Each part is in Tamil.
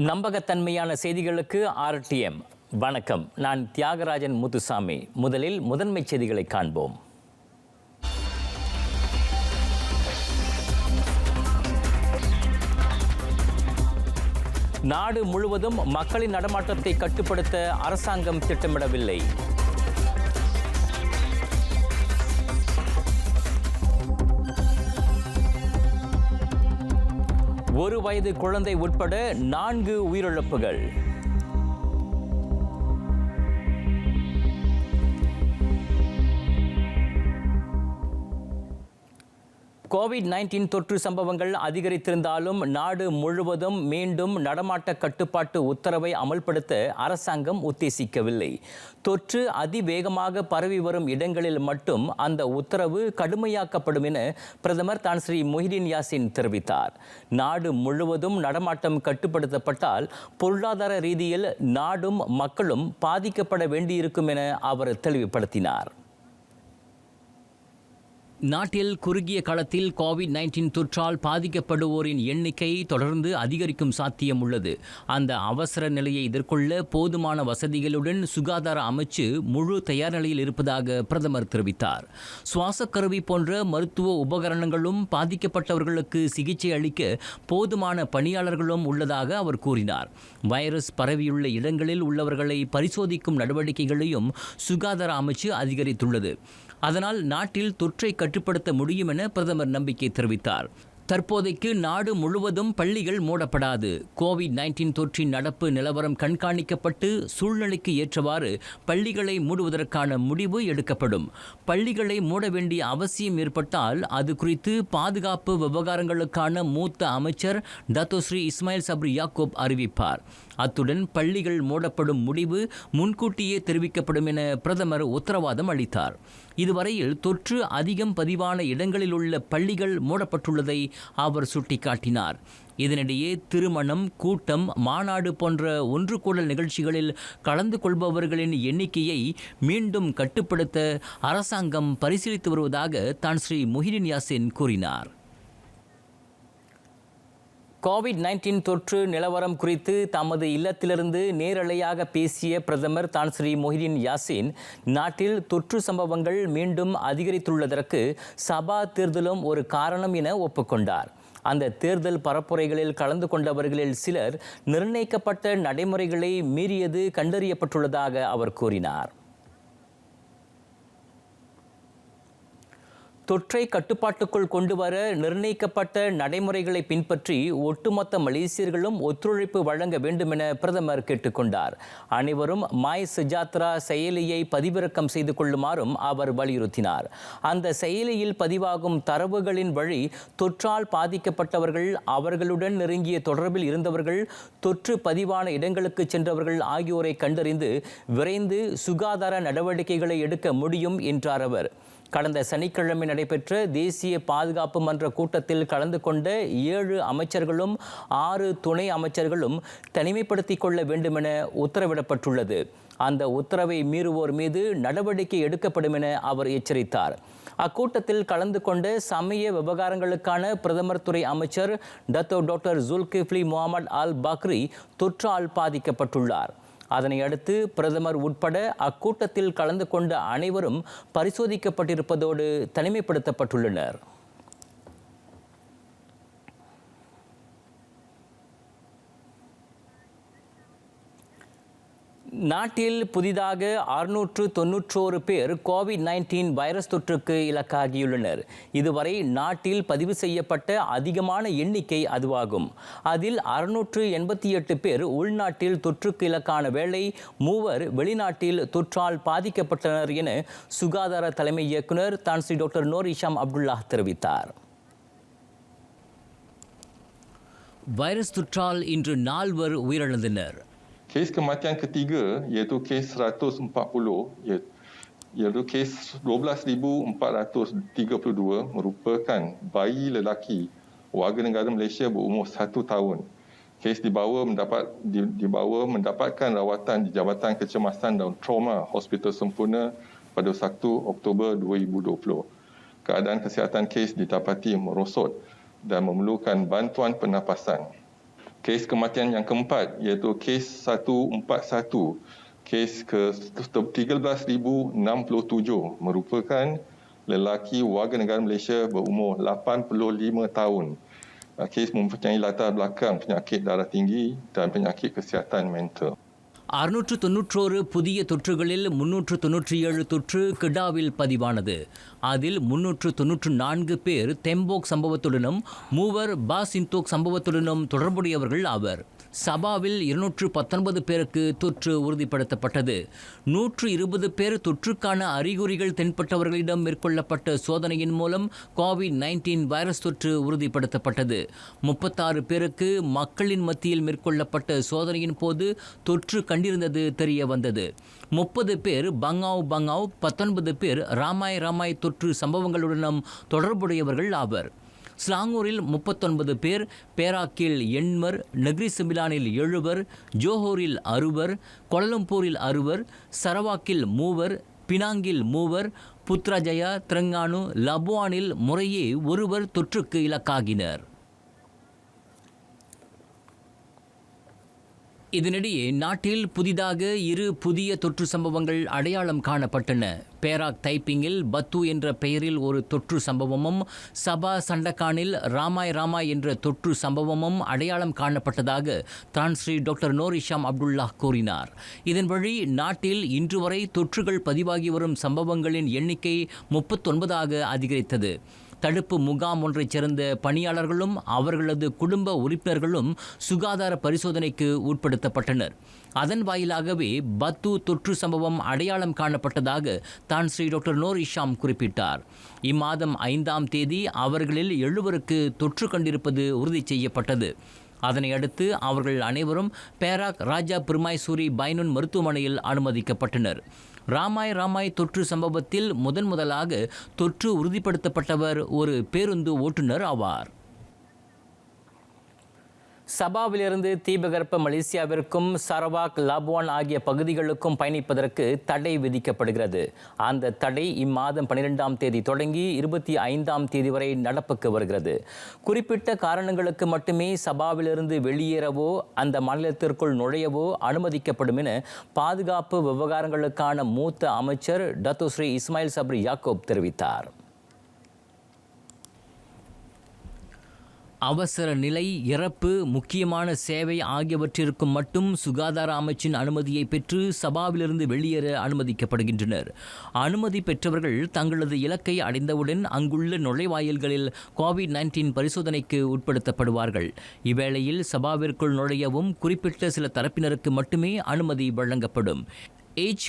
நம்பகத்தன்மையான செய்திகளுக்கு RTM வணக்கம். நான் தியாகராஜன் முத்துசாமி. முதலில் முதன்மை செய்திகளை காண்போம். நாடு முழுவதும் மக்களின் நடமாட்டத்தை கட்டுப்படுத்த அரசாங்கம் திட்டமிடவில்லை. ஒரு வயது குழந்தை உட்பட 4 உயிரிழப்புகள். கோவிட்-19 தொற்று சம்பவங்கள் அதிகரித்திருந்தாலும் நாடு முழுவதும் மீண்டும் நடமாட்ட கட்டுப்பாட்டு உத்தரவை அமல்படுத்த அரசாங்கம் உத்தேசிக்கவில்லை. தொற்று அதிவேகமாக பரவி வரும் இடங்களில் மட்டும் அந்த உத்தரவு கடுமையாக்கப்படும் என பிரதமர் தான் ஸ்ரீ மொஹிதீன் யாசின் தெரிவித்தார். நாடு முழுவதும் நடமாட்டம் கட்டுப்படுத்தப்பட்டால் பொருளாதார ரீதியில் நாடும் மக்களும் பாதிக்கப்பட வேண்டியிருக்கும் என அவர் தெளிவுபடுத்தினார். நாட்டில் குறுகிய காலத்தில் கோவிட்-19 தொற்றால் பாதிக்கப்படுவோரின் எண்ணிக்கை தொடர்ந்து அதிகரிக்கும் சாத்தியம் உள்ளது. அந்த அவசர நிலையை எதிர்கொள்ள போதுமான வசதிகளுடன் சுகாதார அமைச்சு முழு தயார் நிலையில் இருப்பதாக பிரதமர் தெரிவித்தார். சுவாச கருவி போன்ற மருத்துவ உபகரணங்களும் பாதிக்கப்பட்டவர்களுக்கு சிகிச்சை அளிக்க போதுமான பணியாளர்களும் உள்ளதாக அவர் கூறினார். வைரஸ் பரவியுள்ள இடங்களில் உள்ளவர்களை பரிசோதிக்கும் நடவடிக்கைகளையும் சுகாதார அமைச்சு அதிகரித்துள்ளது. அதனால் நாட்டில் தொற்றை கட்டுப்படுத்த முடியும் என பிரதமர் நம்பிக்கை தெரிவித்தார். தற்போதைக்கு நாடு முழுவதும் பள்ளிகள் மூடப்படாது. கோவிட்-19 தொற்றின் நடப்பு நிலவரம் கண்காணிக்கப்பட்டு சூழ்நிலைக்கு ஏற்றவாறு பள்ளிகளை மூடுவதற்கான முடிவு எடுக்கப்படும். பள்ளிகளை மூட வேண்டிய அவசியம் ஏற்பட்டால் அது குறித்து பாதுகாப்பு விவகாரங்களுக்கான மூத்த அமைச்சர் டத்தோஸ்ரீ இஸ்மாயில் சப்ரி யாக்கூப் அறிவிப்பார். அத்துடன் பள்ளிகள் மூடப்படும் முடிவு முன்கூட்டியே தெரிவிக்கப்படும் என பிரதமர் உத்தரவாதம் அளித்தார். இதுவரையில் தொற்று அதிகம் பதிவான இடங்களில் உள்ள பள்ளிகள் மூடப்பட்டுள்ளதை அவர் சுட்டிக்காட்டினார். இதனிடையே திருமணம், கூட்டம், மாநாடு போன்ற ஒன்று கூடல் நிகழ்ச்சிகளில் கலந்து கொள்பவர்களின் எண்ணிக்கையை மீண்டும் கட்டுப்படுத்த அரசாங்கம் பரிசீலித்து வருவதாக தான் ஸ்ரீ மொஹிதீன் யாசின் கூறினார். கோவிட்-19 தொற்று நிலவரம் குறித்து தமது இல்லத்திலிருந்து நேரலையாக பேசிய பிரதமர் தான் ஸ்ரீ மொஹிதீன் யாசின், நாட்டில் தொற்று சம்பவங்கள் மீண்டும் அதிகரித்துள்ளதற்கு சபா தேர்தலும் ஒரு காரணம் என ஒப்புக்கொண்டார். அந்த தேர்தல் பரப்புரைகளில் கலந்து கொண்டவர்களில் சிலர் நிர்ணயிக்கப்பட்ட நடைமுறைகளை மீறியது கண்டறியப்பட்டுள்ளதாக அவர் கூறினார். தொற்றை கட்டுப்பாட்டுக்குள் கொண்டுவர நிர்ணயிக்கப்பட்ட நடைமுறைகளை பின்பற்றி ஒட்டுமொத்த மலேசியர்களும் ஒத்துழைப்பு வழங்க வேண்டும் என பிரதமர் கேட்டுக்கொண்டார். அனைவரும் மாய் சுஜாத்ரா செயலியை பதிவிறக்கம் செய்து கொள்ளுமாறும் அவர் வலியுறுத்தினார். அந்த செயலியில் பதிவாகும் தரவுகளின் வழி தொற்றால் பாதிக்கப்பட்டவர்கள், அவர்களுடன் நெருங்கிய தொடர்பில் இருந்தவர்கள், தொற்று பதிவான இடங்களுக்கு சென்றவர்கள் ஆகியோரை கண்டறிந்து விரைந்து சுகாதார நடவடிக்கைகளை எடுக்க முடியும் என்றார் அவர். கடந்த சனிக்கிழமை நடைபெற்ற தேசிய பாதுகாப்பு மன்ற கூட்டத்தில் கலந்து கொண்ட 7 அமைச்சர்களும் 6 துணை அமைச்சர்களும் தனிமைப்படுத்திக் கொள்ள வேண்டுமென உத்தரவிடப்பட்டுள்ளது. அந்த உத்தரவை மீறுவோர் மீது நடவடிக்கை எடுக்கப்படும் என அவர் எச்சரித்தார். அக்கூட்டத்தில் கலந்து கொண்ட சமய விவகாரங்களுக்கான பிரதமர் துறை அமைச்சர் டாக்டர் ஜுல்கிஃப்லி முகமது அல் பக்ரி தொற்றால் பாதிக்கப்பட்டுள்ளார். அதனை அடுத்து பிரதமர் உட்பட அக்கூட்டத்தில் கலந்து கொண்ட அனைவரும் பரிசோதிக்கப்பட்டிருப்பதோடு தனிமைப்படுத்தப்பட்டுள்ளனர். நாட்டில் புதிதாக 691 பேர் கோவிட்-19 வைரஸ் தொற்றுக்கு இலக்காகியுள்ளனர். இதுவரை நாட்டில் பதிவு செய்யப்பட்ட அதிகமான எண்ணிக்கை அதுவாகும். அதில் 688 பேர் உள்நாட்டில் தொற்றுக்கு இலக்கான வேளை 3 வெளிநாட்டில் தொற்றால் பாதிக்கப்பட்டனர் என சுகாதார தலைமை இயக்குனர் தான் ஸ்ரீ டாக்டர் நூர் இஷாம் அப்துல்லாஹ் தெரிவித்தார். வைரஸ் தொற்றால் இன்று 4 உயிரிழந்தனர். Kes kematian ketiga iaitu kes 140 iaitu kes 12,432 merupakan bayi lelaki warga negara Malaysia berumur 1 tahun. Kes dibawa mendapatkan rawatan di Jabatan Kecemasan dan Trauma Hospital Sempurna pada 1 Oktober 2020. Keadaan kesihatan kes didapati merosot dan memerlukan bantuan pernafasan. Kes kematian yang keempat iaitu kes 141, kes ke 13,067 merupakan lelaki warga negara Malaysia berumur 85 tahun. Kes mempunyai latar belakang penyakit darah tinggi dan penyakit kesihatan mental. 691 புதிய தொற்றுகளில் 397 தொற்று கிடாவில் பதிவானது. அதில் 394 பேர் தெம்போக் சம்பவத்துடனும் 3 பாசிந்தோக் சம்பவத்துடனும் தொடர்புடையவர்கள் ஆவர். சபாவில் 219 பேருக்கு தொற்று உறுதிப்படுத்தப்பட்டது. 120 பேர் தொற்றுக்கான அறிகுறிகள் தென்பட்டவர்களிடம் மேற்கொள்ளப்பட்ட சோதனையின் மூலம் கோவிட்-19 வைரஸ் தொற்று உறுதிப்படுத்தப்பட்டது. 36 பேருக்கு மக்களின் மத்தியில் மேற்கொள்ளப்பட்ட சோதனையின் போது தொற்று கண்டிருந்தது தெரிய வந்தது. 30 பேர் பங்காவ் 19 பேர் ராமாய் தொற்று சம்பவங்களுடனும் தொடர்புடையவர்கள் ஆவர். ஸ்லாங்கூரில் 39 பேர், பேராக்கில் 8, நெக்ரி சிம்பிலானில் 7, ஜோஹோரில் 60, கோலலம்பூரில் 60, சரவாக்கில் 3, பினாங்கில் 3, புத்ராஜயா, திரங்கானு, லபுவானில் முறையே 1 தொற்றுக்கு இலக்காகினர். இதனிடையே நாட்டில் புதிதாக 2 புதிய தொற்று சம்பவங்கள் அடையாளம் காணப்பட்டன. பேராக் தைப்பிங்கில் பத்து என்ற பெயரில் ஒரு தொற்று சம்பவமும், சபா சண்டகானில் ராமாய் என்ற தொற்று சம்பவமும் அடையாளம் காணப்பட்டதாக Tan Sri doctor Noor Hisham Abdullah கூறினார். இதன் வழி நாட்டில் இன்று வரை தொற்றுகள் பதிவாகி வரும் சம்பவங்களின் எண்ணிக்கை 39ஆக அதிகரித்தது. தடுப்பு முகாம் ஒன்றைச் சேர்ந்த பணியாளர்களும் அவர்களது குடும்ப உறுப்பினர்களும் சுகாதார பரிசோதனைக்கு உட்படுத்தப்பட்டனர். அதன் வாயிலாகவே பத்து தொற்று சம்பவம் அடையாளம் காணப்பட்டதாக தான்ஸ்ரீ டாக்டர் நூர் இஷாம் குறிப்பிட்டார். இம்மாதம் 5ஆம் தேதி அவர்களில் 7 தொற்று கண்டிருப்பது உறுதி செய்யப்பட்டது. அதனை அடுத்து அவர்கள் அனைவரும் பேராக் ராஜா பிரமாய்சூரி பைனுன் மருத்துவமனையில் அனுமதிக்கப்பட்டனர். ராமாய் தொற்று சம்பவத்தில் முதலாக தொற்று உறுதிப்படுத்தப்பட்டவர் ஒரு பேருந்து ஓட்டுநர் ஆவார். சபாவிலிருந்து தீபகற்ப மலேசியாவிற்கும் சரவாக், லாபுவான் ஆகிய பகுதிகளுக்கும் பயணிப்பதற்கு தடை விதிக்கப்படுகிறது. அந்த தடை இம்மாதம் 12ஆம் தேதி தொடங்கி 25ஆம் தேதி வரை நடப்புக்கு வருகிறது. குறிப்பிட்ட காரணங்களுக்கு மட்டுமே சபாவிலிருந்து வெளியேறவோ அந்த மாநிலத்திற்குள் நுழையவோ அனுமதிக்கப்படும் என பாதுகாப்பு விவகாரங்களுக்கான மூத்த அமைச்சர் டத்தோஸ்ரீ இஸ்மாயில் சப்ரி யாக்கூப் தெரிவித்தார். அவசர நிலை, இறப்பு, முக்கியமான சேவை ஆகியவற்றிற்கும் மட்டும் சுகாதார அமைச்சின் அனுமதியை பெற்று சபாவிலிருந்து வெளியேற அனுமதிக்கப்படுகின்றனர். அனுமதி பெற்றவர்கள் தங்களது இலக்கை அடைந்தவுடன் அங்குள்ள நுழைவாயில்களில் கோவிட்-19 பரிசோதனைக்கு உட்படுத்தப்படுவார்கள். இவ்வேளையில் சபாவிற்குள் நுழையவும் குறிப்பிட்ட சில தரப்பினருக்கு மட்டுமே அனுமதி வழங்கப்படும்.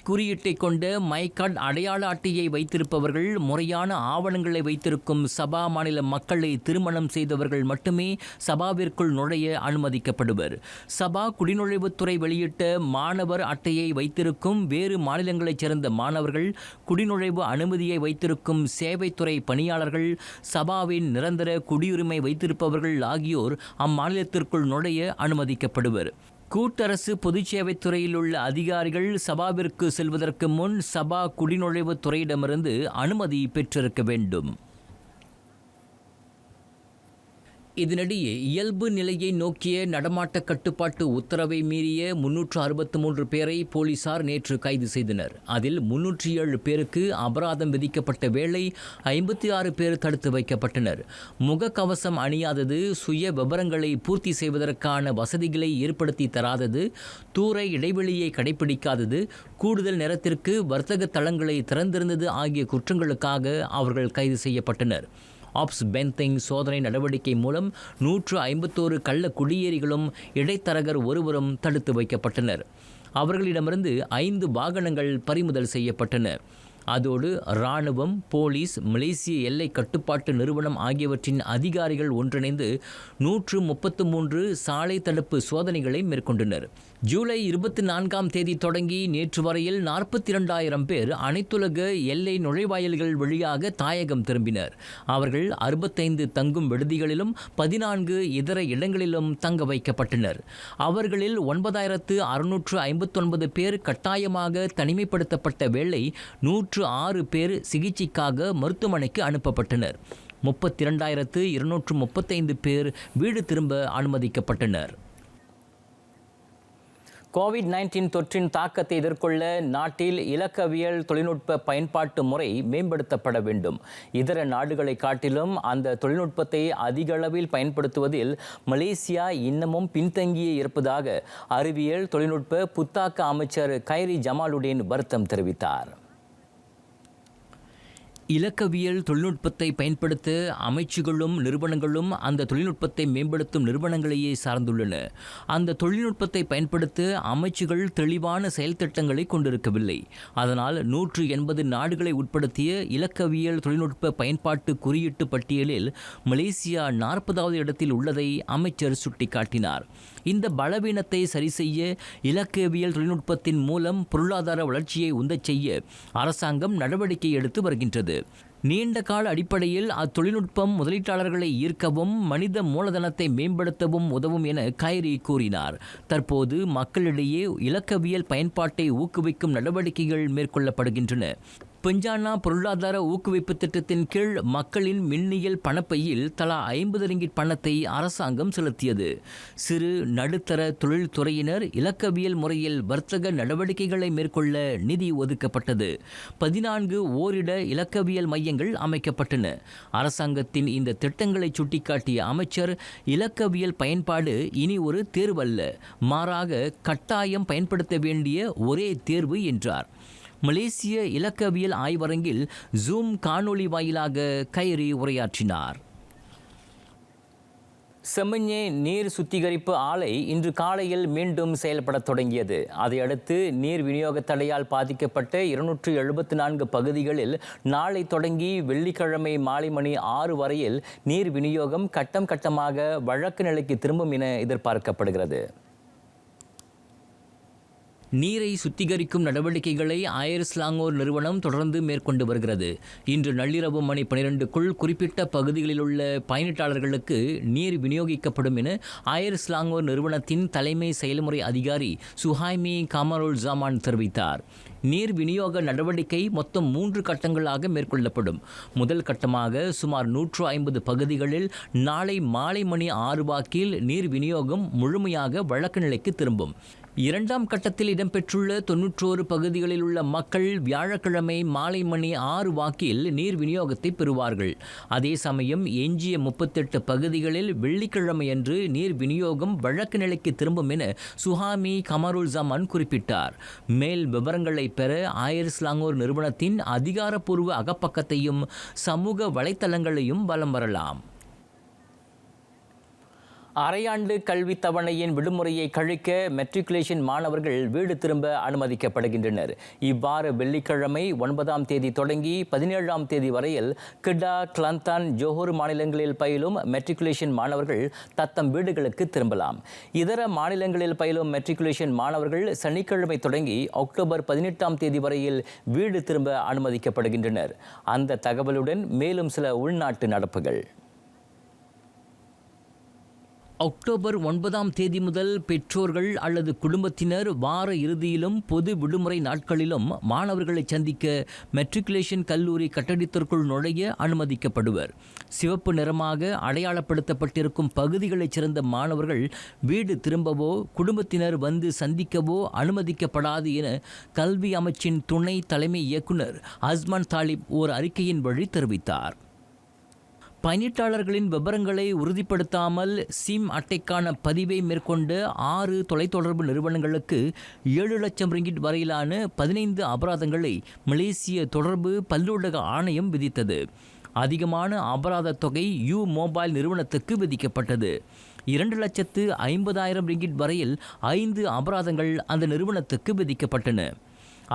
குறியீட்டை கொண்ட மை கார்டு அடையாள அட்டையை வைத்திருப்பவர்கள், முறையான ஆவணங்களை வைத்திருக்கும் சபா மாநில மக்களை திருமணம் செய்தவர்கள் மட்டுமே சபாவிற்குள் நுழைய அனுமதிக்கப்படுவர். சபா குடிநுழைவுத்துறை வெளியிட்ட மாணவர் அட்டையை வைத்திருக்கும் வேறு மாநிலங்களைச் சேர்ந்த மாணவர்கள், குடிநுழைவு அனுமதியை வைத்திருக்கும் சேவைத்துறை பணியாளர்கள், சபாவின் நிரந்தர குடியுரிமை வைத்திருப்பவர்கள் ஆகியோர் அம்மாநிலத்திற்குள் நுழைய அனுமதிக்கப்படுவர். கூட்டரசு பொதுச்சேவைத்துறையில் உள்ள அதிகாரிகள் சபாவிற்கு செல்வதற்கு முன் சபா குடிநுழைவுத் துறையிடமிருந்து அனுமதி பெற்றிருக்க வேண்டும். இதனிடையே இயல்பு நிலையை நோக்கிய நடமாட்ட கட்டுப்பாட்டு உத்தரவை மீறிய 363 பேரை போலீசார் நேற்று கைது செய்தனர். அதில் 307 பேருக்கு அபராதம் விதிக்கப்பட்ட வேளை 56 பேர் தடுத்து வைக்கப்பட்டனர். முகக்கவசம் அணியாதது, சுய விவரங்களை பூர்த்தி செய்வதற்கான வசதிகளை ஏற்படுத்தி தராதது, தூர இடைவெளியை கடைபிடிக்காதது, கூடுதல் நேரத்திற்கு வர்த்தக தளங்களை திறந்திருந்தது ஆகிய குற்றங்களுக்காக அவர்கள் கைது செய்யப்பட்டனர். ஆப்ஸ் பென்திங் சோதனை நடவடிக்கை மூலம் 151 கள்ள குடியேறிகளும் இடைத்தரகர் ஒருவரும் தடுத்து வைக்கப்பட்டனர். அவர்களிடமிருந்து 5 வாகனங்கள் பறிமுதல் செய்யப்பட்டன. அதோடு இராணுவம், போலீஸ், மலேசிய எல்லை கட்டுப்பாட்டு நிறுவனம் ஆகியவற்றின் அதிகாரிகள் ஒன்றிணைந்து 133 சாலை தடுப்பு சோதனைகளை மேற்கொண்டனர். ஜூலை 24ஆம் தேதி தொடங்கி நேற்று வரையில் 42,000 பேர் அனைத்துலக எல்லை நுழைவாயில்கள் வழியாக தாயகம் திரும்பினர். அவர்கள் 65 தங்கும் விடுதிகளிலும் 14 இதர இடங்களிலும் தங்க வைக்கப்பட்டனர். அவர்களில் 9,659 பேர் கட்டாயமாக தனிமைப்படுத்தப்பட்ட வேளை 106 பேர் சிகிச்சைக்காக மருத்துவமனைக்கு அனுப்பப்பட்டனர். 32,235 பேர் வீடு திரும்ப அனுமதிக்கப்பட்டனர். கோவிட்-19 தொற்றின் தாக்கத்தை எதிர்கொள்ள நாட்டில் இலக்கவியல் தொழில்நுட்ப பயன்பாட்டு முறை மேம்படுத்தப்பட வேண்டும். இதர நாடுகளை காட்டிலும் அந்த தொழில்நுட்பத்தை அதிக அளவில் பயன்படுத்துவதில் மலேசியா இன்னமும் பின்தங்கியே இருப்பதாக அறிவியல் தொழில்நுட்ப புத்தாக்க அமைச்சர் கைரி ஜமாலுடீன் வருத்தம் தெரிவித்தார். இலக்கவியல் தொழில்நுட்பத்தை பயன்படுத்த அமைச்சுகளும் நிறுவனங்களும் அந்த தொழில்நுட்பத்தை மேம்படுத்தும் நிறுவனங்களையே சார்ந்துள்ளன. அந்த தொழில்நுட்பத்தை பயன்படுத்த அமைச்சுகள் தெளிவான செயல் திட்டங்களை கொண்டிருக்கவில்லை. அதனால் 180 நாடுகளை உட்படுத்திய இலக்கவியல் தொழில்நுட்ப பயன்பாட்டு குறியீட்டு பட்டியலில் மலேசியா 40வது இடத்தில் உள்ளதை அமைச்சர் சுட்டிக்காட்டினார். இந்த பலவீனத்தை சரிசெய்ய இலக்கவியல் தொழில்நுட்பத்தின் மூலம் பொருளாதார வளர்ச்சியை உந்தச் செய்ய அரசாங்கம் நடவடிக்கை எடுத்து வருகின்றது. நீண்ட கால அடிப்படையில் அத்தொழில்நுட்பம் முதலீட்டாளர்களை ஈர்க்கவும் மனித மூலதனத்தை மேம்படுத்தவும் உதவும் என கைரி கூறினார். தற்போது மக்களிடையே இலக்கவியல் பயன்பாட்டை ஊக்குவிக்கும் நடவடிக்கைகள் மேற்கொள்ளப்படுகின்றன. பெஞ்சானா பொருளாதார ஊக்குவிப்பு திட்டத்தின் கீழ் மக்களின் மின்னியல் பணப்பையில் தலா 50 ரிங்கிட் பணத்தை அரசாங்கம் செலுத்தியது. சிறு நடுத்தர தொழில்துறையினர் இலக்கவியல் முறையில் வர்த்தக நடவடிக்கைகளை மேற்கொள்ள நிதி ஒதுக்கப்பட்டது. 14 ஓரிட இலக்கவியல் மையங்கள் அமைக்கப்பட்டன. அரசாங்கத்தின் இந்த திட்டங்களை சுட்டிக்காட்டிய அமைச்சர், இலக்கவியல் பயன்பாடு இனி ஒரு தேர்வல்ல, மாறாக கட்டாயம் பயன்படுத்த வேண்டிய ஒரே தேர்வு என்றார். மலேசிய இலக்கவியல் ஆய்வரங்கில் ஜூம் காணொளி வாயிலாக கைரி உரையாற்றினார். செம்மஞ்சே நீர் சுத்திகரிப்பு ஆலை இன்று காலையில் மீண்டும் செயல்படத் தொடங்கியது. அதையடுத்து நீர் விநியோக தடையால் பாதிக்கப்பட்ட 274 பகுதிகளில் நாளை தொடங்கி வெள்ளிக்கிழமை மாலை மணி 6 வரையில் நீர் விநியோகம் கட்டம் கட்டமாக வழக்கு நிலைக்கு திரும்பும் என எதிர்பார்க்கப்படுகிறது. நீரை சுத்திகரிக்கும் நடவடிக்கைகளை ஆயர் ஸ்லாங்கோர் நிறுவனம் தொடர்ந்து மேற்கொண்டு வருகிறது. இன்று நள்ளிரவு மணி 12க்குள் குறிப்பிட்ட பகுதிகளில் உள்ள பயணிட்டாளர்களுக்கு நீர் விநியோகிக்கப்படும் என ஆயர் ஸ்லாங்கோர் நிறுவனத்தின் தலைமை செயல்முறை அதிகாரி சுஹைமி கமருல் ஜமான் தெரிவித்தார். நீர் விநியோக நடவடிக்கை மொத்தம் 3 கட்டங்களாக மேற்கொள்ளப்படும். முதல் கட்டமாக சுமார் 150 பகுதிகளில் நாளை மாலை மணி 6 வாக்கில் நீர் விநியோகம் முழுமையாக வழக்கு நிலைக்கு திரும்பும். இரண்டாம் கட்டத்தில் இடம்பெற்றுள்ள 91 பகுதிகளில் உள்ள மக்கள் வியாழக்கிழமை மாலை மணி 6 வாக்கில் நீர் விநியோகத்தை பெறுவார்கள். அதே சமயம் எஞ்சிய 38 பகுதிகளில் வெள்ளிக்கிழமையன்று நீர் விநியோகம் வழக்கு நிலைக்கு திரும்பும் என சுஹாமி கமருல் ஜமான் குறிப்பிட்டார். மேல் விவரங்களை பெற ஆயர் ஸ்லாங்கோர் நிறுவனத்தின் அதிகாரப்பூர்வ அகப்பக்கத்தையும் சமூக வலைத்தளங்களையும் வலம் வரலாம். அரையாண்டு கல்வி தவணையின் விடுமுறையை கழிக்க மெட்ரிகுலேஷன் மாணவர்கள் வீடு திரும்ப அனுமதிக்கப்படுகின்றனர். இவ்வாறு வெள்ளிக்கிழமை 9ஆம் தேதி தொடங்கி 17ஆம் தேதி வரையில் கிடா, கிளந்தான், ஜோஹர் மாநிலங்களில் பயிலும் மெட்ரிகுலேஷன் மாணவர்கள் தத்தம் வீடுகளுக்கு திரும்பலாம். இதர மாநிலங்களில் பயிலும் மெட்ரிகுலேஷன் மாணவர்கள் சனிக்கிழமை தொடங்கி அக்டோபர் 18ஆம் தேதி வரையில் வீடு திரும்ப அனுமதிக்கப்படுகின்றனர். அந்த தகவலுடன் மேலும் சில உள்நாட்டு நடப்புகள். அக்டோபர் 9ஆம் தேதி முதல் பெற்றோர்கள் அல்லது குடும்பத்தினர் வார இறுதியிலும் பொது விடுமுறை நாட்களிலும் மாணவர்களை சந்திக்க மெட்ரிகுலேஷன் கல்லூரி கட்டடத்திற்குள் நுழைய அனுமதிக்கப்படுவர். சிவப்பு நிறமாக அடையாளப்படுத்தப்பட்டிருக்கும் பகுதிகளைச் சேர்ந்த மாணவர்கள் வீடு திரும்பவோ குடும்பத்தினர் வந்து சந்திக்கவோ அனுமதிக்கப்படாது என கல்வி அமைச்சின் துணை தலைமை இயக்குனர் அஸ்மான் தாலிப் ஓர் அறிக்கையின் வழி தெரிவித்தார். பயணிட்டாளர்களின் விவரங்களை உறுதிப்படுத்தாமல் சிம் அட்டைக்கான பதிவை மேற்கொண்ட 6 தொலைத்தொடர்பு நிறுவனங்களுக்கு 7 லட்சம் ரிங்கிட் வரையிலான 15 அபராதங்களை மலேசிய தொடர்பு பல்லூடக ஆணையம் விதித்தது. அதிகமான அபராத தொகை மொபைல் நிறுவனத்துக்கு விதிக்கப்பட்டது. 2,50,000 ரிங்கிட் வரையில் 5 அபராதங்கள் அந்த நிறுவனத்துக்கு விதிக்கப்பட்டன.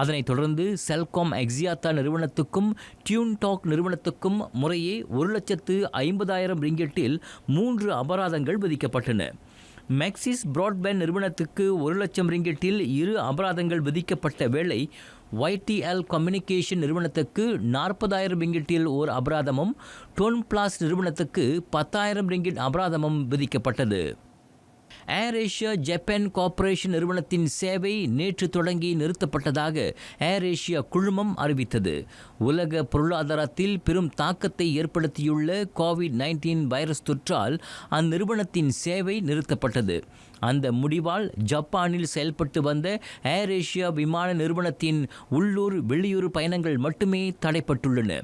அதனைத் தொடர்ந்து செல்காம் எக்ஸியாத்தா நிறுவனத்துக்கும் டியூன் டாக் நிறுவனத்துக்கும் முறையே 1,50,000 ரிங்கிட்டில் 3 அபராதங்கள் விதிக்கப்பட்டன. மேக்சிஸ் பிராட்பேண்ட் நிறுவனத்துக்கு 1 லட்சம் ரிங்கிட்டில் 2 அபராதங்கள் விதிக்கப்பட்ட வேளை YTL கம்யூனிகேஷன் நிறுவனத்துக்கு 40,000 ரிங்கிட்டில் ஓர் அபராதமும் டோன் பிளாஸ் நிறுவனத்துக்கு 10,000 ரிங்கிட் அபராதமும் விதிக்கப்பட்டது. ஏர் ஏஷியா ஜப்பான் கார்ப்பரேஷன் நிறுவனத்தின் சேவை நேற்று தொடங்கி நிறுத்தப்பட்டதாக ஏர் ஏஷியா குழுமம் அறிவித்தது. உலக பொருளாதாரத்தில் பெரும் தாக்கத்தை ஏற்படுத்தியுள்ள கோவிட்-19 வைரஸ் தொற்றால் அந்நிறுவனத்தின் சேவை நிறுத்தப்பட்டது. அந்த முடிவால் ஜப்பானில் செயல்பட்டு வந்த ஏர் ஏஷியா விமான நிறுவனத்தின் உள்ளூர் வெளியூர் பயணங்கள் மட்டுமே தடைப்பட்டுள்ளன.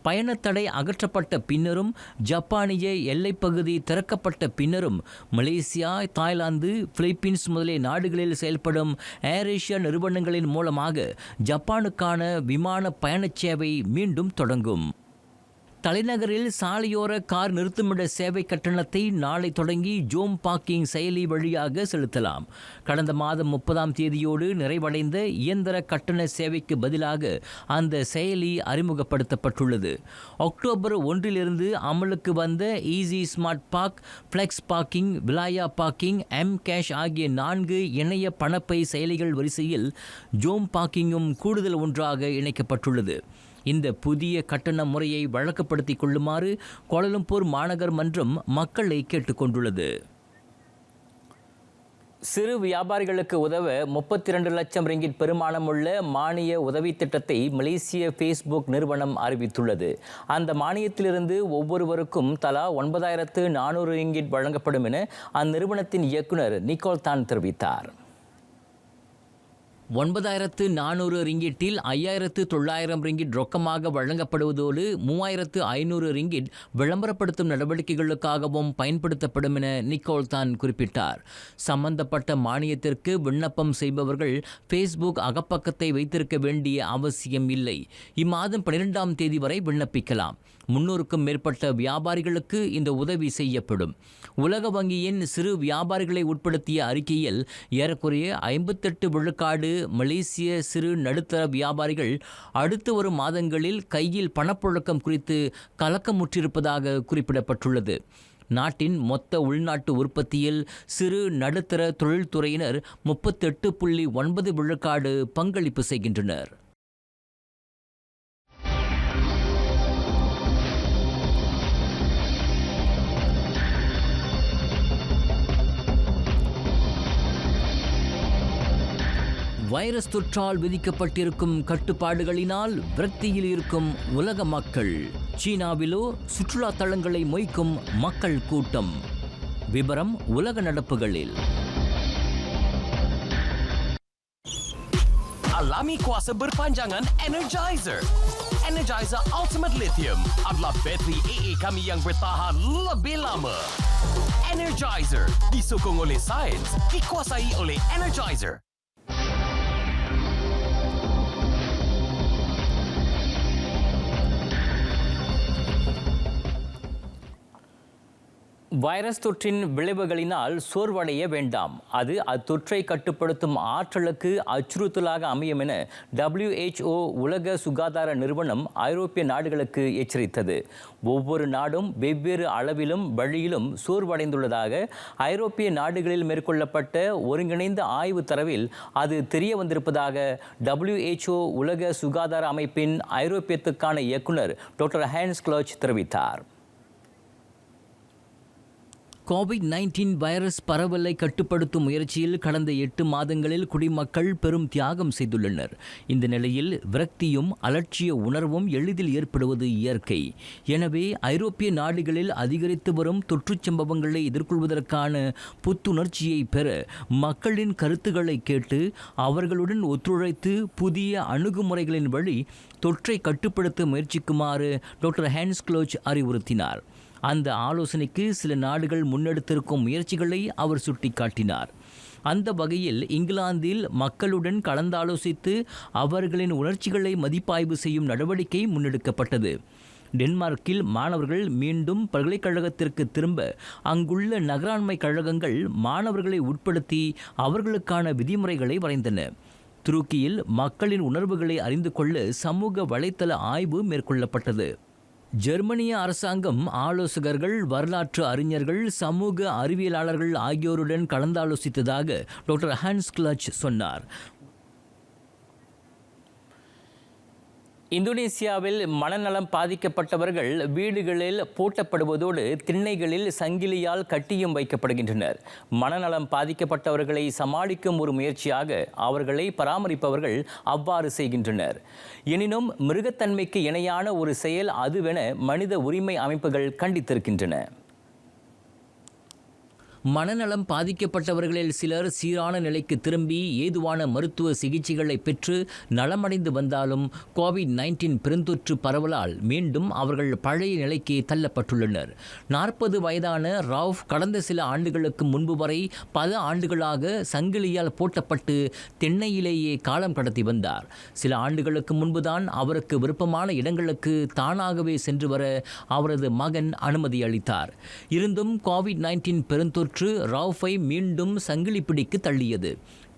பயணத்தடை அகற்றப்பட்ட பின்னரும் ஜப்பானிய எல்லைப்பகுதி திறக்கப்பட்ட பின்னரும் மலேசியா, தாய்லாந்து, பிலிப்பீன்ஸ் முதலிய நாடுகளில் செயல்படும் ஏர் ஏஷியா நிறுவனங்களின் மூலமாக ஜப்பானுக்கான விமான பயணச் சேவை மீண்டும் தொடங்கும். தலைநகரில் சாலையோர கார் நிறுத்துமிட சேவை கட்டணத்தை நாளை தொடங்கி ஜோம் பார்க்கிங் செயலி வழியாக செலுத்தலாம். கடந்த மாதம் 30ஆம் தேதியோடு நிறைவடைந்த இயந்திர கட்டண சேவைக்கு பதிலாக அந்த செயலி அறிமுகப்படுத்தப்பட்டுள்ளது. அக்டோபர் 1 அமலுக்கு வந்த easy smart park, flex parking, விலாயா பார்க்கிங், எம் கேஷ் ஆகிய 4 இணைய பணப்பை செயலிகள் வரிசையில் ஜோம் பார்க்கிங்கும் கூடுதல் ஒன்றாக இணைக்கப்பட்டுள்ளது. இந்த புதிய கட்டண முறையை வழக்கப்படுத்திக் கொள்ளுமாறு கோலாலம்பூர் மாநகர் மன்றம் மக்களை கேட்டுக்கொண்டுள்ளது. சிறு வியாபாரிகளுக்கு உதவ 32 லட்சம் ரிங்கிட் பெருமானமுள்ள மானிய உதவி திட்டத்தை மலேசிய ஃபேஸ்புக் நிறுவனம் அறிவித்துள்ளது. அந்த மானியத்திலிருந்து ஒவ்வொருவருக்கும் தலா 9,400 ரிங்கிட் வழங்கப்படும் என அந்நிறுவனத்தின் இயக்குனர் நிக்கோல் தான் தெரிவித்தார். 9,400 ரிங்கிட்டில் 5,900 ரிங்கிட் ரொக்கமாக வழங்கப்படுவதோடு 3,500 ரிங்கிட் விளம்பரப்படுத்தும் நடவடிக்கைகளுக்காகவும் பயன்படுத்தப்படும் என நிக்கோல் தான் குறிப்பிட்டார். சம்பந்தப்பட்ட மானியத்திற்கு விண்ணப்பம் செய்பவர்கள் ஃபேஸ்புக் அகப்பக்கத்தை வைத்திருக்க வேண்டிய அவசியம் இல்லை. இம்மாதம் 12ஆம் தேதி வரை விண்ணப்பிக்கலாம். 300க்கும் மேற்பட்ட வியாபாரிகளுக்கு இந்த உதவி செய்யப்படும். உலக வங்கியின் சிறு வியாபாரிகளை உட்படுத்திய அறிக்கையில் ஏறக்குறைய 58 விழுக்காடு மலேசிய சிறு நடுத்தர வியாபாரிகள் அடுத்து வரும் மாதங்களில் கையில் பணப்புழக்கம் குறித்து கலக்கமுற்றிருப்பதாக குறிப்பிடப்பட்டுள்ளது. நாட்டின் மொத்த உள்நாட்டு உற்பத்தியில் சிறு நடுத்தர தொழில்துறையினர் 38.9 விழுக்காடு பங்களிப்பு செய்கின்றனர். வைரஸ் தொற்றால் விதிக்கப்பட்டிருக்கும் கட்டுப்பாடுகளினால் விரக்தியில் இருக்கும் உலக மக்கள். சீனாவிலோ சுற்றுலா தலங்களை மொய்க்கும் மக்கள் கூட்டம். விபரம் உலக நடப்புகளில். Alami kuasa berpanjangan Energizer. Energizer Ultimate Lithium adalah bateri AA kami yang bertahan lebih lama. Energizer disokong oleh sains, dikuasai oleh Energizer. Virus தொற்றின் விளைவுகளினால் சோர்வடைய வேண்டாம். அது அத்தொற்றை கட்டுப்படுத்தும் ஆற்றலுக்கு அச்சுறுத்தலாக அமையும் என WHO உலக சுகாதார நிறுவனம் ஐரோப்பிய நாடுகளுக்கு எச்சரித்தது. ஒவ்வொரு நாடும் வெவ்வேறு அளவிலும் வழியிலும் சோர்வடைந்துள்ளதாக ஐரோப்பிய நாடுகளில் மேற்கொள்ளப்பட்ட ஒருங்கிணைந்த ஆய்வு தரவில் அது தெரிய வந்திருப்பதாக WHO உலக சுகாதார அமைப்பின் ஐரோப்பியத்துக்கான இயக்குனர் டாக்டர் ஹான்ஸ் கிளாச் தெரிவித்தார். கோவிட்-19 வைரஸ் பரவலை கட்டுப்படுத்தும் முயற்சியில் கடந்த 8 மாதங்களில் குடிமக்கள் பெரும் தியாகம் செய்துள்ளனர். இந்த நிலையில் விரக்தியும் அலட்சிய உணர்வும் எளிதில் ஏற்படுவது இயற்கை. எனவே ஐரோப்பிய நாடுகளில் அதிகரித்து வரும் தொற்றுச் சம்பவங்களை எதிர்கொள்வதற்கான புத்துணர்ச்சியை பெற மக்களின் கருத்துக்களை கேட்டு அவர்களுடன் ஒத்துழைத்து புதிய அணுகுமுறைகளின் வழி தொற்றை கட்டுப்படுத்த முயற்சிக்குமாறு டாக்டர் ஹான்ஸ் கிளாச் அறிவுறுத்தினார். அந்த ஆலோசனைக்கு சில நாடுகள் முன்னெடுத்திருக்கும் முயற்சிகளை அவர் சுட்டிக்காட்டினார். அந்த வகையில் இங்கிலாந்தில் மக்களுடன் கலந்தாலோசித்து அவர்களின் உணர்ச்சிகளை மதிப்பாய்வு செய்யும் நடவடிக்கை முன்னெடுக்கப்பட்டது. டென்மார்க்கில் மாணவர்கள் மீண்டும் பல்கலைக்கழகத்திற்கு திரும்ப அங்குள்ள நகராண்மை கழகங்கள் மாணவர்களை உட்படுத்தி அவர்களுக்கான விதிமுறைகளை வரைந்தன. துருக்கியில் மக்களின் உணர்வுகளை அறிந்து கொள்ள சமூக வலைத்தள ஆய்வு மேற்கொள்ளப்பட்டது. ஜெர்மனிய அரசாங்கம் ஆலோசகர்கள், வரலாற்று அறிஞர்கள், சமூக அறிவியலாளர்கள் ஆகியோருடன் கலந்தாலோசித்ததாக டாக்டர் ஹான்ஸ் கிளாச் சொன்னார். 'Alami kuasa berpanjangan Energizer. Energizer Ultimate Lithium adalah bateri AA kami yang bertahan lebih lama. Energizer disokong oleh sains, dikuasai oleh Energizer. Energizer Ultimate Lithium adalah bateri AA kami yang bertahan lebih lama. Energizer disokong oleh sains, dikuasai oleh Energizer. இந்தோனேசியாவில் மனநலம் பாதிக்கப்பட்டவர்கள் வீடுகளில் பூட்டப்படுவதோடு திண்ணைகளில் சங்கிலியால் கட்டியும் வைக்கப்படுகின்றனர். மனநலம் பாதிக்கப்பட்டவர்களை சமாளிக்கும் ஒரு முயற்சியாக அவர்களை பராமரிப்பவர்கள் அவ்வாறு செய்கின்றனர். எனினும் மிருகத்தன்மைக்கு இணையான ஒரு செயல் அதுவென மனித உரிமை அமைப்புகள் கண்டித்திருக்கின்றன. மனநலம் பாதிக்கப்பட்டவர்களில் சிலர் சீரான நிலைக்கு திரும்பி ஏதுவான மருத்துவ சிகிச்சைகளை பெற்று நலமடைந்து வந்தாலும் கோவிட்-19 பெருந்தொற்று பரவலால் மீண்டும் அவர்கள் பழைய நிலைக்கு தள்ளப்பட்டுள்ளனர். 40 வயதான ரவுஃப் கடந்த சில ஆண்டுகளுக்கு முன்பு வரை பல ஆண்டுகளாக சங்கிலியால் பூட்டப்பட்டு திண்ணையிலேயே காலம் கடத்தி வந்தார். சில ஆண்டுகளுக்கு முன்புதான் அவருக்கு விருப்பமான இடங்களுக்கு தானாகவே சென்று வர அவரது மகன் அனுமதி அளித்தார். இருந்தும் கோவிட்-19 பெருந்தொற்று ரவுஃபை மீண்டும் சங்கிலி பிடிக்கு தள்ளியது.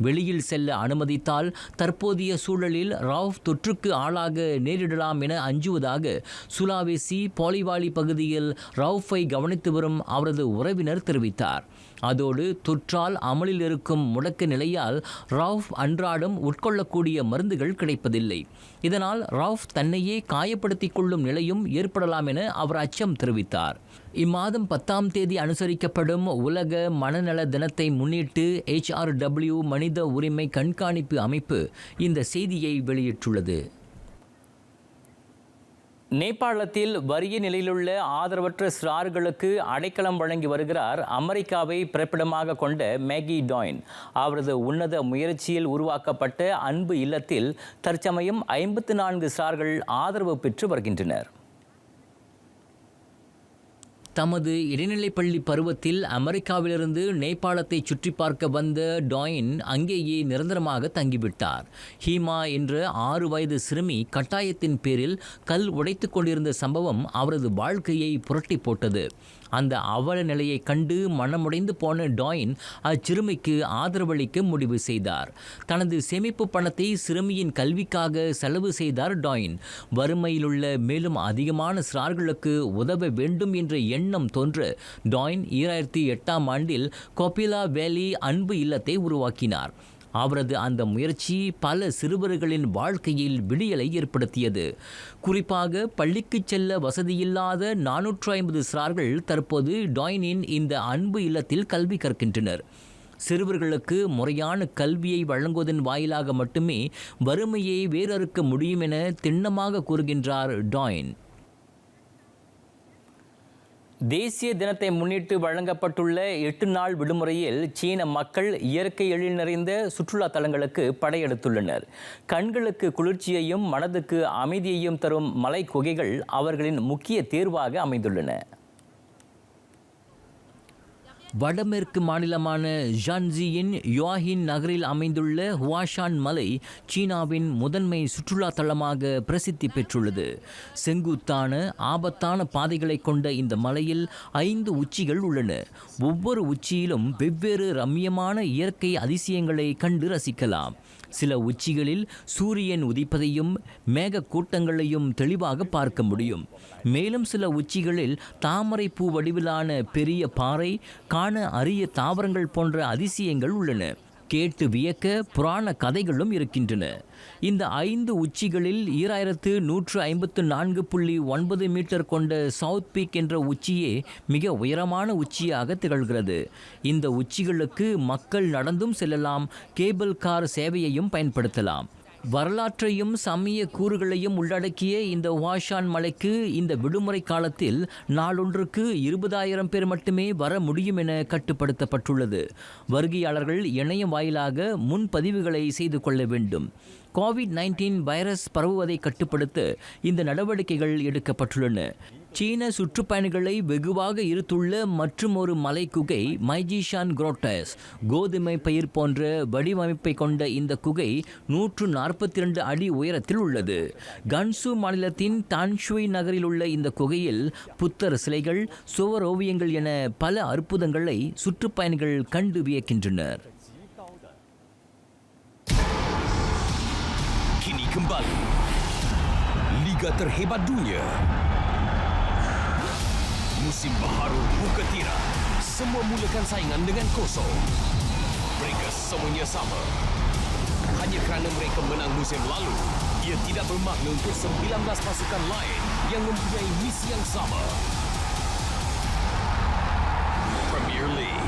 வெளியில் செல்ல அனுமதித்தால் தற்போதைய சூழலில் ரவுஃப் தொற்றுக்கு ஆளாக நேரிடலாம் என அஞ்சுவதாக சுலாவேசி போலிவாலி பகுதியில் ரவுஃபை கவனித்து வரும் அவரது உறவினர் தெரிவித்தார். அதோடு தொற்றால் அமலில் இருக்கும் முடக்க நிலையால் ரவுஃப் அன்றாடம் உட்கொள்ளக்கூடிய மருந்துகள் கிடைப்பதில்லை. இதனால் ரவுஃப் தன்னையே காயப்படுத்திக் கொள்ளும் நிலையும் ஏற்படலாம் என அவர் அச்சம் தெரிவித்தார். இம்மாதம் 10ஆம் தேதி அனுசரிக்கப்படும் உலக மனநல தினத்தை முன்னிட்டு HRW மனித உரிமை கண்காணிப்பு அமைப்பு இந்த செய்தியை வெளியிட்டுள்ளது. நேபாளத்தில் வறிய நிலையிலுள்ள ஆதரவற்ற சிறார்களுக்கு அடைக்கலம் வழங்கி வருகிறார் அமெரிக்காவை பிறப்பிடமாக கொண்ட மேகி டாயின். அவரது உன்னத முயற்சியில் உருவாக்கப்பட்ட அன்பு இல்லத்தில் தற்சமயம் 54 சிறார்கள் ஆதரவு பெற்று வருகின்றனர். தமது இடைநிலைப்பள்ளி பருவத்தில் அமெரிக்காவிலிருந்து நேபாளத்தை சுற்றி பார்க்க வந்த டாயின் அங்கேயே நிரந்தரமாக தங்கிவிட்டார். ஹீமா என்ற 6 வயது சிறுமி கட்டாயத்தின் பேரில் கல் உடைத்து கொண்டிருந்த சம்பவம் அவரது வாழ்க்கையை புரட்டி போட்டது. அந்த அவல நிலையை கண்டு மனமுடைந்து போன டாயின் அச்சிறுமிக்கு ஆதரவளிக்க முடிவு செய்தார். தனது சேமிப்பு பணத்தை சிறுமியின் கல்விக்காக செலவு செய்தார் டாயின். வறுமையிலுள்ள மேலும் அதிகமான சிறார்களுக்கு உதவ வேண்டும் என்ற எண்ணம் தோன்ற டாயின் 2008ஆம் ஆண்டில் கோபிலா வேலி அன்பு இல்லத்தை உருவாக்கினார். அவரது அந்த முயற்சி பல சிறுவர்களின் வாழ்க்கையில் விடியலை ஏற்படுத்தியது. குறிப்பாக பள்ளிக்கு செல்ல வசதியில்லாத 450 சிறார்கள் தற்போது டாயினின் இந்த அன்பு இல்லத்தில் கல்வி கற்கின்றனர். சிறுவர்களுக்கு முறையான கல்வியை வழங்குவதன் வாயிலாக மட்டுமே வறுமையை வேரறுக்க முடியும் என திண்ணமாக கூறுகின்றார் டாயின். தேசிய தினத்தை முன்னிட்டு வழங்கப்பட்டுள்ள 8 நாள் விடுமுறையில் சீன மக்கள் இயற்கை எழில் நிறைந்த சுற்றுலா தலங்களுக்கு படையெடுத்துள்ளனர். கண்களுக்கு குளிர்ச்சியையும் மனதுக்கு அமைதியையும் தரும் மலை குகைகள் அவர்களின் முக்கிய தேர்வாக அமைந்துள்ளன. வடமேற்கு மாநிலமான ஜான்சியின் யுவாஹின் நகரில் அமைந்துள்ள ஹுவாஷான் மலை சீனாவின் முதன்மை சுற்றுலா தலமாக பிரசித்தி பெற்றுள்ளது. செங்குத்தான ஆபத்தான பாதைகளை கொண்ட இந்த மலையில் 5 உச்சிகள் உள்ளன. ஒவ்வொரு உச்சியிலும் வெவ்வேறு ரம்மியமான இயற்கை அதிசயங்களை கண்டு ரசிக்கலாம். சில உச்சிகளில் சூரியன் உதிப்பதையும் மேக கூட்டங்களையும் தெளிவாக பார்க்க முடியும். மேலும் சில உச்சிகளில் தாமரை பூ வடிவிலான பெரிய பாறை, காண அரிய தாவரங்கள் போன்ற அதிசயங்கள் உள்ளன. கேட்டு வியக்க புராண கதைகளும் இருக்கின்றன. இந்த 5 உச்சிகளில் 2154.9 மீட்டர் கொண்ட சவுத் பீக் என்ற உச்சியே மிக உயரமான உச்சியாக திகழ்கிறது. இந்த உச்சிகளுக்கு மக்கள் நடந்தும் செல்லலாம், கேபிள் கார் சேவையையும் பயன்படுத்தலாம். வரலாற்றையும் சமய கூறுகளையும் உள்ளடக்கிய இந்த ஹுவாஷான் மலைக்கு இந்த விடுமுறை காலத்தில் நாளொன்றுக்கு 20,000 பேர் மட்டுமே வர முடியும் என கட்டுப்படுத்தப்பட்டுள்ளது. வருகையாளர்கள் இணையம் வாயிலாக முன்பதிவுகளை செய்து கொள்ள வேண்டும். கோவிட்-19 வைரஸ் பரவுவதை கட்டுப்படுத்த இந்த நடவடிக்கைகள் எடுக்கப்பட்டுள்ளன. சீன சுற்றுப்பயணிகளை வெகுவாக ஈர்த்துள்ள மற்றும் ஒரு மலை குகை மைஜிஷான் குரோட்டஸ். கோதுமை பயிர் போன்ற வடிவமைப்பை கொண்ட இந்த குகை 142 அடி உயரத்தில் உள்ளது. கன்சு மாநிலத்தின் டான்ஷுய் நகரில் உள்ள இந்த குகையில் புத்தர் சிலைகள், சுவர் ஓவியங்கள் என பல அற்புதங்களை சுற்றுப்பயணிகள் கண்டு வியக்கின்றனர். Kini kembali Liga Terhebat Dunia. Musim baharu buka tirai. Semua mulakan saingan dengan kosong. Mereka semuanya sama. Hanya kerana mereka menang musim lalu, ia tidak bermakna untuk 19 pasukan lain yang mempunyai misi yang sama. Premier League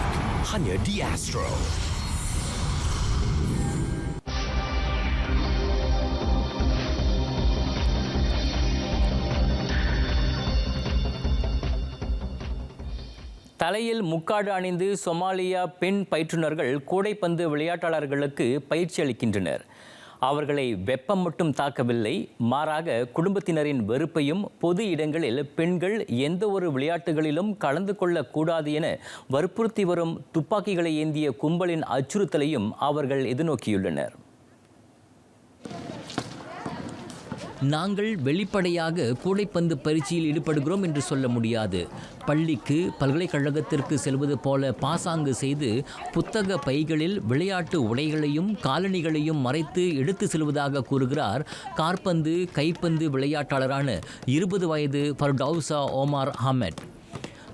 hanya di Astro. தலையில் முக்காடு அணிந்து சொமாலியா பெண் பயிற்றுனர்கள் கூடைப்பந்து விளையாட்டாளர்களுக்கு பயிற்சி அளிக்கின்றனர். அவர்களை வெப்பம் மட்டும் தாக்கவில்லை, மாறாக குடும்பத்தினரின் வெறுப்பையும் பொது இடங்களில் பெண்கள் எந்த ஒரு விளையாட்டுகளிலும் கலந்து கொள்ளக்கூடாது என வற்புறுத்தி வரும் துப்பாக்கிகளை ஏந்திய கும்பலின் அச்சுறுத்தலையும் அவர்கள் எதிர்நோக்கியுள்ளனர். நாங்கள் வெளிப்படையாக கூடைப்பந்து பயிற்சியில் ஈடுபடுகிறோம் என்று சொல்ல முடியாது. பள்ளிக்கு பல்கலைக்கழகத்திற்கு செல்வது போல பாசாங்கு செய்து புத்தக பைகளில் விளையாட்டு உடைகளையும் காலணிகளையும் மறைத்து எடுத்து செல்வதாக கூறுகிறார் காற்பந்து கைப்பந்து விளையாட்டாளரான 20 வயது ஃபர்டௌசா ஓமார் அஹ்மத்.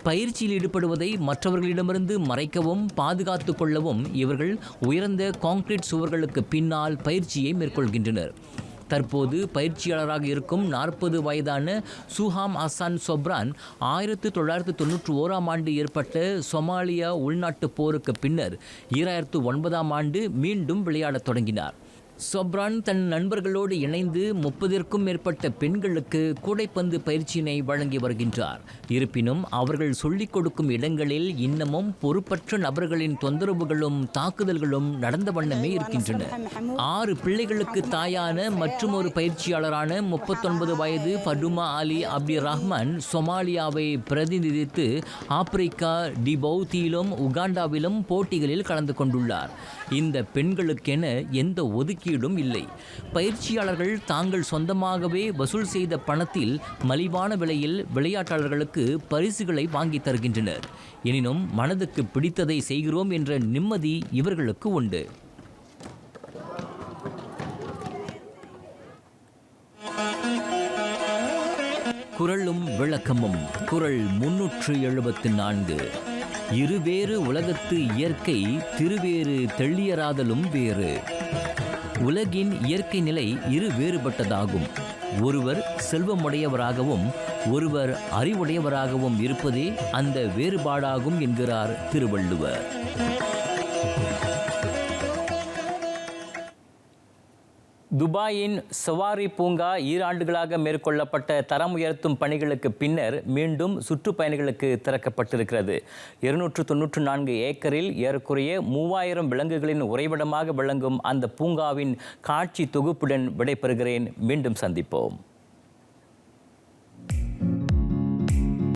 பயிற்சியில் ஈடுபடுவதை மற்றவர்களிடமிருந்து மறைக்கவும் பாதுகாத்து கொள்ளவும் இவர்கள் உயர்ந்த கான்கிரீட் சுவர்களுக்கு பின்னால் பயிற்சியை மேற்கொள்கின்றனர். தற்போது பயிற்சியாளராக இருக்கும் 40 வயதான சுஹாம் ஹசன் சொப்ரான் 1991ஆம் ஆண்டு ஏற்பட்ட சொமாலியா உள்நாட்டு போருக்கு பின்னர் 2009ஆம் ஆண்டு மீண்டும் விளையாடத் தொடங்கினார். சொப்ரான் தன் நண்பர்களோடு இணைந்து 30ற்கும் மேற்பட்ட பெண்களுக்கு கூடைப்பந்து பயிற்சியினை வழங்கி வருகின்றார். இருப்பினும் அவர்கள் சொல்லிக் கொடுக்கும் இடங்களில் இன்னமும் பொறுப்பற்ற நபர்களின் தொந்தரவுகளும் தாக்குதல்களும் நடந்த வண்ணமே இருக்கின்றன. 6 பிள்ளைகளுக்கு தாயான மற்றும் ஒரு பயிற்சியாளரான 39 வயது ஃபடுமா அலி அப்டி ரஹ்மான் சொமாலியாவை பிரதிநிதித்து ஆப்பிரிக்கா டிபவுத்தியிலும் உகாண்டாவிலும் போட்டிகளில் கலந்து கொண்டுள்ளார். இந்த பெண்களுக்கென எந்த ஒதுக்கீடும் இல்லை. பயிற்சியாளர்கள் தாங்கள் சொந்தமாகவே வசூல் செய்த பணத்தில் மலிவான விலையில் விளையாட்டாளர்களுக்கு பரிசுகளை வாங்கி தருகின்றனர். எனினும் மனதுக்கு பிடித்ததை செய்கிறோம் என்ற நிம்மதி இவர்களுக்கு உண்டு. குறளும் விளக்கமும். குறள் 374. இருவேறு உலகத்து இயற்கை திருவேறு தெள்ளியராதலும் வேறு. உலகின் இயற்கை நிலை இரு வேறுபட்டதாகும். ஒருவர் செல்வமுடையவராகவும் ஒருவர் அறிவுடையவராகவும் இருப்பதே அந்த வேறுபாடாகும் என்கிறார் திருவள்ளுவர். துபாயின் சவாரி பூங்கா 2 ஆண்டுகளாக மேற்கொள்ளப்பட்ட தரம் உயர்த்தும் பணிகளுக்கு பின்னர் மீண்டும் சுற்றுப்பயணிகளுக்கு திறக்கப்பட்டிருக்கிறது. 294 ஏக்கரில் ஏறக்குறைய 3000 விலங்குகளின் உறைவிடமாக விளங்கும் அந்த பூங்காவின் காட்சி தொகுப்புடன் விடைபெறுகிறேன். மீண்டும் சந்திப்போம்.